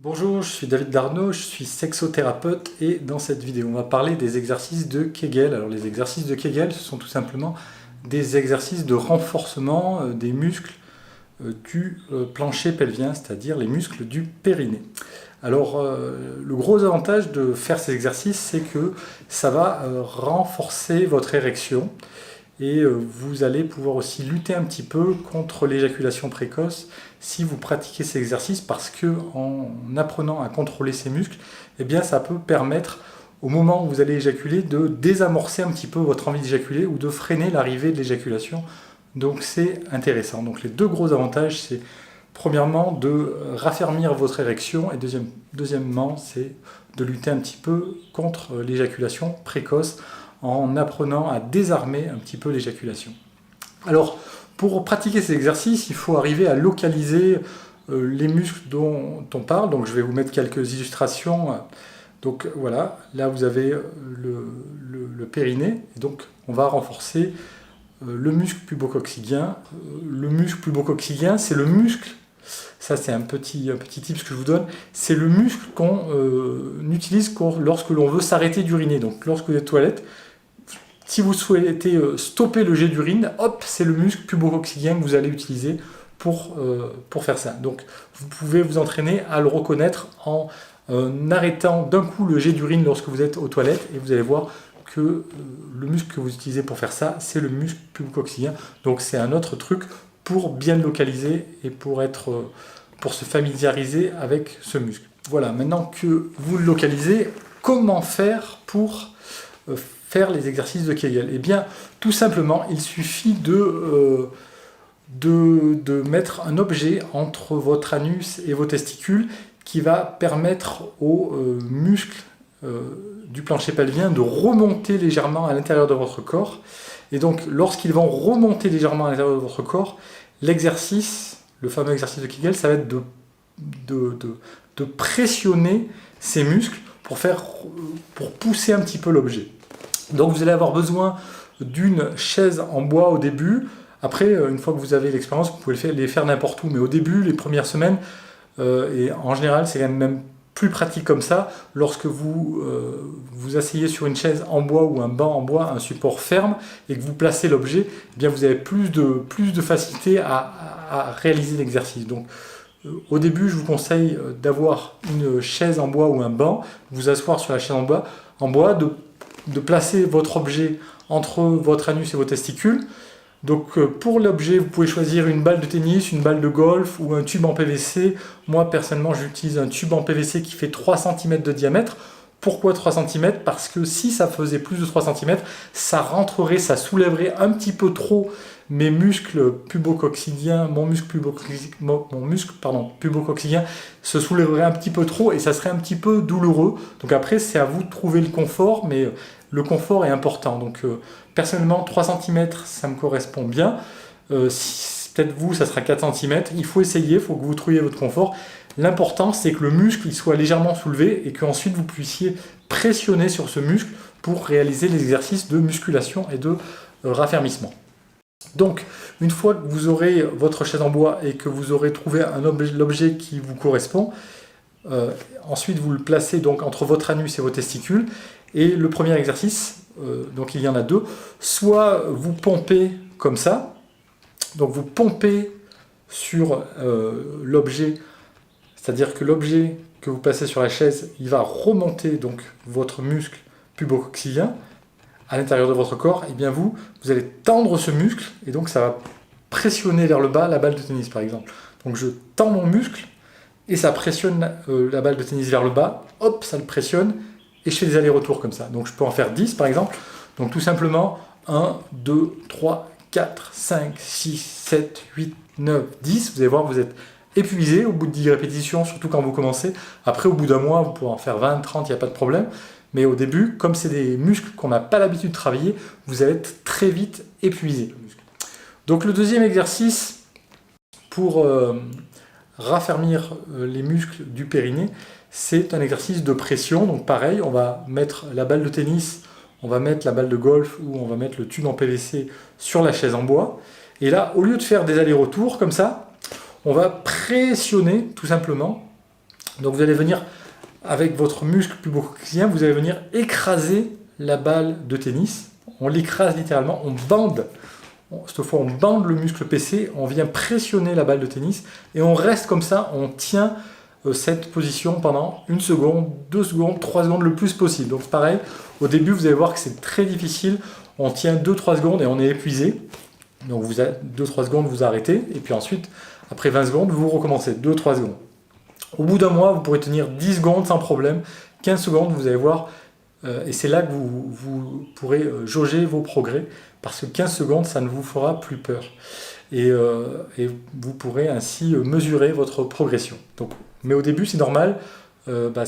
Bonjour, je suis David Darnaud, je suis sexothérapeute et dans cette vidéo on va parler des exercices de Kegel. Alors les exercices de Kegel, ce sont tout simplement des exercices de renforcement des muscles du plancher pelvien, c'est-à-dire les muscles du périnée. Alors le gros avantage de faire ces exercices, c'est que ça va renforcer votre érection et vous allez pouvoir aussi lutter un petit peu contre l'éjaculation précoce si vous pratiquez ces exercices, parce que en apprenant à contrôler ces muscles, eh bien ça peut permettre au moment où vous allez éjaculer de désamorcer un petit peu votre envie d'éjaculer ou de freiner l'arrivée de l'éjaculation. Donc c'est intéressant. Donc les deux gros avantages, c'est premièrement de raffermir votre érection et deuxièmement c'est de lutter un petit peu contre l'éjaculation précoce en apprenant à désarmer un petit peu l'éjaculation. Alors, pour pratiquer ces exercices, il faut arriver à localiser les muscles dont on parle. Donc, je vais vous mettre quelques illustrations. Donc, voilà, là, vous avez le périnée. Et donc, on va renforcer le muscle pubococcygien. Le muscle pubococcygien, c'est le muscle, ça c'est un petit tip que je vous donne, c'est le muscle qu'on utilise lorsque l'on veut s'arrêter d'uriner. Donc, lorsque vous êtes aux toilettes, si vous souhaitez stopper le jet d'urine, hop, c'est le muscle pubococcygien que vous allez utiliser pour faire ça. Donc vous pouvez vous entraîner à le reconnaître en arrêtant d'un coup le jet d'urine lorsque vous êtes aux toilettes et vous allez voir que le muscle que vous utilisez pour faire ça, c'est le muscle pubococcygien. Donc c'est un autre truc pour bien le localiser et pour se familiariser avec ce muscle. Voilà, maintenant que vous le localisez, comment faire pour faire les exercices de Kegel? Eh bien, tout simplement, il suffit de mettre un objet entre votre anus et vos testicules qui va permettre aux muscles du plancher pelvien de remonter légèrement à l'intérieur de votre corps. Et donc, lorsqu'ils vont remonter légèrement à l'intérieur de votre corps, l'exercice, le fameux exercice de Kegel, ça va être de pressionner ces muscles pour pousser un petit peu l'objet. Donc vous allez avoir besoin d'une chaise en bois au début. Après, une fois que vous avez l'expérience, vous pouvez les faire n'importe où. Mais au début, les premières semaines, et en général, c'est quand même plus pratique comme ça. Lorsque vous vous asseyez sur une chaise en bois ou un banc en bois, un support ferme, et que vous placez l'objet, eh bien vous avez plus de facilité à réaliser l'exercice. Donc au début, je vous conseille d'avoir une chaise en bois ou un banc, vous asseoir sur la chaise en bois, de placer votre objet entre votre anus et vos testicules. Donc pour l'objet, vous pouvez choisir une balle de tennis, une balle de golf ou un tube en PVC. Moi personnellement, j'utilise un tube en PVC qui fait 3 cm de diamètre. Pourquoi 3 cm? Parce que si ça faisait plus de 3 cm, ça rentrerait, ça soulèverait un petit peu trop mes muscles pubococcygiens, mon muscle pubococcygien se soulèverait un petit peu trop et ça serait un petit peu douloureux. Donc après, c'est à vous de trouver le confort, mais le confort est important. Donc personnellement, 3 cm, ça me correspond bien. Peut-être vous, ça sera 4 cm. Il faut essayer, il faut que vous trouviez votre confort. L'important, c'est que le muscle il soit légèrement soulevé et qu'ensuite vous puissiez pressionner sur ce muscle pour réaliser les exercices de musculation et de raffermissement. Donc, une fois que vous aurez votre chaise en bois et que vous aurez trouvé l'objet qui vous correspond, ensuite vous le placez donc entre votre anus et vos testicules. Et le premier exercice, donc il y en a deux, soit vous pompez comme ça, donc vous pompez sur l'objet, c'est-à-dire que l'objet que vous passez sur la chaise, il va remonter donc votre muscle pubococcygien à l'intérieur de votre corps, et bien vous allez tendre ce muscle, et donc ça va pressionner vers le bas la balle de tennis par exemple. Donc je tends mon muscle, et ça pressionne la balle de tennis vers le bas, hop, ça le pressionne, et je fais des allers-retours comme ça. Donc je peux en faire 10 par exemple. Donc tout simplement, 1, 2, 3, 4, 5, 6, 7, 8, 9, 10. Vous allez voir, vous êtes épuisé au bout de 10 répétitions, surtout quand vous commencez. Après, au bout d'un mois, vous pouvez en faire 20, 30, il n'y a pas de problème. Mais au début, comme c'est des muscles qu'on n'a pas l'habitude de travailler, vous allez être très vite épuisé. Donc le deuxième exercice pour raffermir les muscles du périnée, c'est un exercice de pression. Donc pareil, on va mettre la balle de tennis, on va mettre la balle de golf ou on va mettre le tube en PVC sur la chaise en bois. Et là, au lieu de faire des allers-retours comme ça, on va pressionner tout simplement Donc vous allez venir, avec votre muscle pubococcygien, vous allez venir écraser la balle de tennis. On l'écrase littéralement, on bande. Cette fois, on bande le muscle PC, on vient pressionner la balle de tennis et on reste comme ça, on tient cette position pendant 1 seconde, 2 secondes, 3 secondes le plus possible. Donc pareil, au début, vous allez voir que c'est très difficile. On tient 2-3 secondes et on est épuisé. Donc 2-3 secondes, vous arrêtez. Et puis ensuite, après 20 secondes, vous recommencez 2-3 secondes. Au bout d'un mois, vous pourrez tenir 10 secondes sans problème. 15 secondes, vous allez voir. Et c'est là que vous pourrez jauger vos progrès. Parce que 15 secondes, ça ne vous fera plus peur. Et vous pourrez ainsi mesurer votre progression. Donc, mais au début, c'est normal. Comme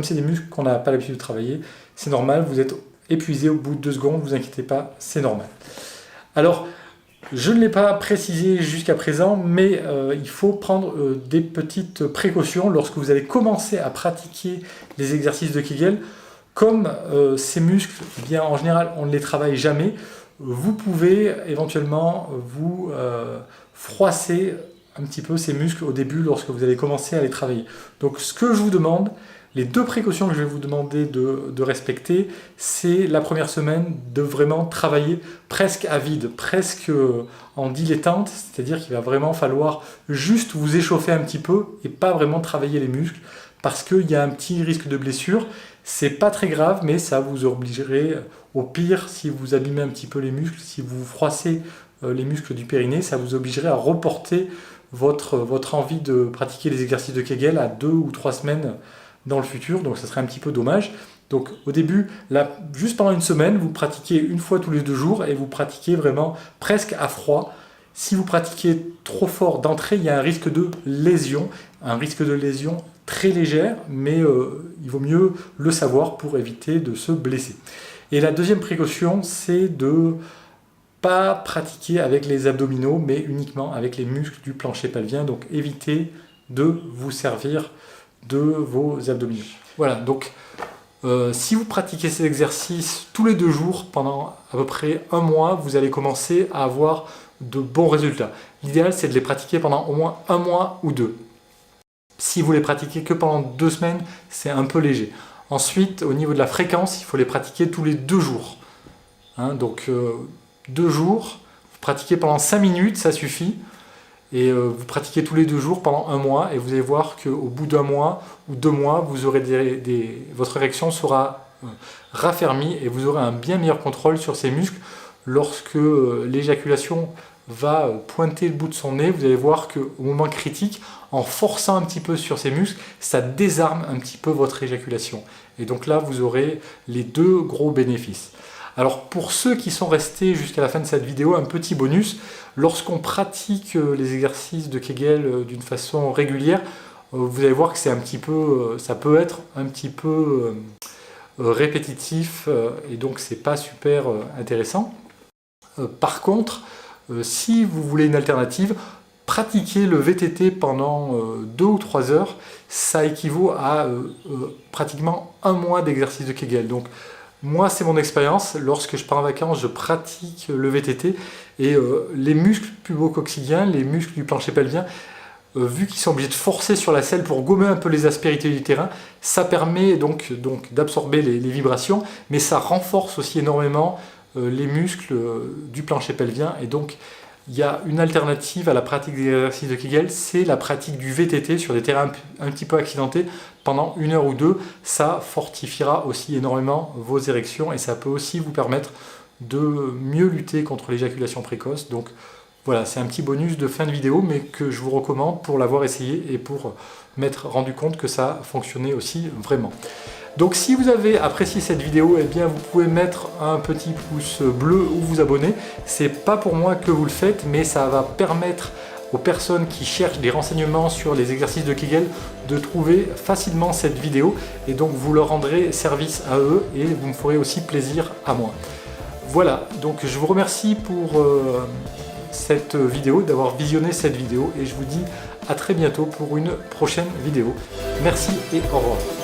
c'est des muscles qu'on n'a pas l'habitude de travailler, c'est normal. Vous êtes épuisé au bout de 2 secondes. Ne vous inquiétez pas, c'est normal. Alors, je ne l'ai pas précisé jusqu'à présent, mais il faut prendre des petites précautions lorsque vous allez commencer à pratiquer les exercices de Kegel. Comme ces muscles, eh bien, en général, on ne les travaille jamais, vous pouvez éventuellement vous froisser un petit peu ces muscles au début lorsque vous allez commencer à les travailler. Donc ce que je vous demande, les 2 précautions que je vais vous demander de respecter, c'est la première semaine de vraiment travailler presque à vide, presque en dilettante, c'est-à-dire qu'il va vraiment falloir juste vous échauffer un petit peu et pas vraiment travailler les muscles parce qu'il y a un petit risque de blessure. C'est pas très grave, mais ça vous obligerait, au pire, si vous abîmez un petit peu les muscles, si vous froissez les muscles du périnée, ça vous obligerait à reporter votre envie de pratiquer les exercices de Kegel à 2 ou 3 semaines dans le futur, donc ça serait un petit peu dommage. Donc au début, là, juste pendant 1 semaine, vous pratiquez 1 fois tous les 2 jours et vous pratiquez vraiment presque à froid. Si vous pratiquez trop fort d'entrée, il y a un risque de lésion très légère, mais il vaut mieux le savoir pour éviter de se blesser. Et la deuxième précaution, c'est de pas pratiquer avec les abdominaux, mais uniquement avec les muscles du plancher pelvien. Donc évitez de vous servir de vos abdominaux. Voilà, donc si vous pratiquez ces exercices tous les 2 jours pendant à peu près 1 mois, vous allez commencer à avoir de bons résultats. L'idéal, c'est de les pratiquer pendant au moins 1 mois ou 2. Si vous les pratiquez que pendant 2 semaines, c'est un peu léger. Ensuite, au niveau de la fréquence, il faut les pratiquer tous les 2 jours. Donc 2 jours, vous pratiquez pendant 5 minutes, ça suffit. Et vous pratiquez tous les 2 jours pendant 1 mois et vous allez voir qu'au bout d'1 mois ou 2 mois, vous aurez votre érection sera raffermie et vous aurez un bien meilleur contrôle sur ces muscles. Lorsque l'éjaculation va pointer le bout de son nez, vous allez voir qu'au moment critique, en forçant un petit peu sur ces muscles, ça désarme un petit peu votre éjaculation. Et donc là, vous aurez les 2 gros bénéfices. Alors pour ceux qui sont restés jusqu'à la fin de cette vidéo, un petit bonus. Lorsqu'on pratique les exercices de Kegel d'une façon régulière, vous allez voir que c'est un petit peu, ça peut être un petit peu répétitif et donc c'est pas super intéressant. Par contre, si vous voulez une alternative, pratiquer le VTT pendant 2 ou 3 heures, ça équivaut à pratiquement 1 mois d'exercice de Kegel. Donc moi, c'est mon expérience. Lorsque je pars en vacances, je pratique le VTT et les muscles pubococcygiens, les muscles du plancher pelvien, vu qu'ils sont obligés de forcer sur la selle pour gommer un peu les aspérités du terrain, ça permet donc d'absorber les vibrations, mais ça renforce aussi énormément les muscles du plancher pelvien. Et donc, il y a une alternative à la pratique des exercices de Kegel, c'est la pratique du VTT sur des terrains un petit peu accidentés pendant 1 heure ou 2. Ça fortifiera aussi énormément vos érections et ça peut aussi vous permettre de mieux lutter contre l'éjaculation précoce. Donc voilà, c'est un petit bonus de fin de vidéo, mais que je vous recommande pour l'avoir essayé et pour m'être rendu compte que ça fonctionnait aussi vraiment. Donc si vous avez apprécié cette vidéo, eh bien vous pouvez mettre un petit pouce bleu ou vous abonner. C'est pas pour moi que vous le faites, mais ça va permettre aux personnes qui cherchent des renseignements sur les exercices de Kegel de trouver facilement cette vidéo et donc vous leur rendrez service à eux et vous me ferez aussi plaisir à moi. Voilà, donc je vous remercie pour cette vidéo, d'avoir visionné cette vidéo et je vous dis à très bientôt pour une prochaine vidéo. Merci et au revoir.